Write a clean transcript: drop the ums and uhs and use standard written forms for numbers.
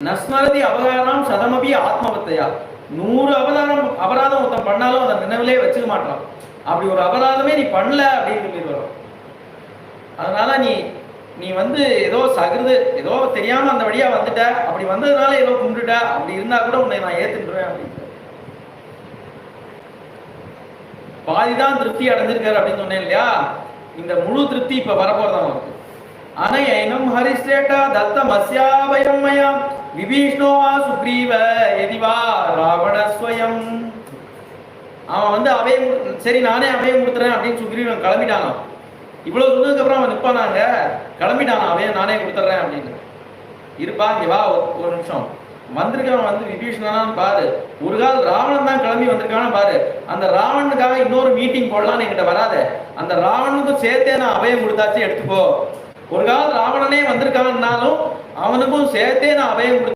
நஸ்மரதி அபகாரம் சதமபி ஆத்மவத்தையா. 100 அபராதம் ஒருத்தன் பண்ணாலும் அதை நினைவிலே வச்சுக்க மாட்டான். அப்படி ஒரு அபராதமே நீ பண்ணல அப்படின்னு சொல்லி வரும். அதனால நீ வந்து ஏதோ சகிருது, ஏதோ தெரியாம அந்த வழியா வந்துட்ட, அப்படி வந்ததுனால ஏதோ கும்பிட்டுட்ட, அப்படி இருந்தா கூட உன்னை நான் ஏத்துக்கிறேன் அப்படின்னு. பாதிதான் திருப்தி அடைஞ்சிருக்காரு அப்படின்னு சொன்னேன் இல்லையா? இந்த முழு திருப்தி இப்ப வரப்போறதான் அவனுக்கு. அனயனம் ஹரிஸ்ரேட்டா தத்தம் அஸ்யாபயம் மயா விபீஷ்ணோவா சுக்ரீவ எதிவா ராவணஸ்வயம். அவன் வந்து அபயம், சரி நானே அபயம் கொடுத்துறேன் அப்படின்னு சுக்ரீவன் கிளம்பிட்டானா. இவ்வளவு சொன்னதுக்கு அப்புறம் அவன் நிற்பானாங்க, கிளம்பிட்டானா அபயம் நானே கொடுத்துட்றேன் அப்படின்னு. இருப்பா இங்க வா ஒரு நிமிஷம், வந்திருக்கவன் வந்து விபீஷணனான்னு பாரு, ஒரு கால் ராவணன் தான் கிளம்பி வந்திருக்கான்னு பாரு. அந்த ராவணனுக்காக இன்னொரு மீட்டிங் போடலான்னு என்கிட்ட வராத, அந்த ராவணனுக்கும் சேர்த்தே நான் அபயம் கொடுத்தாச்சு எடுத்துக்கோ. ஒரு கால் ராவணனே வந்திருக்கான்னாலும் அவனுக்கும் சேர்த்தே நான் அபயம்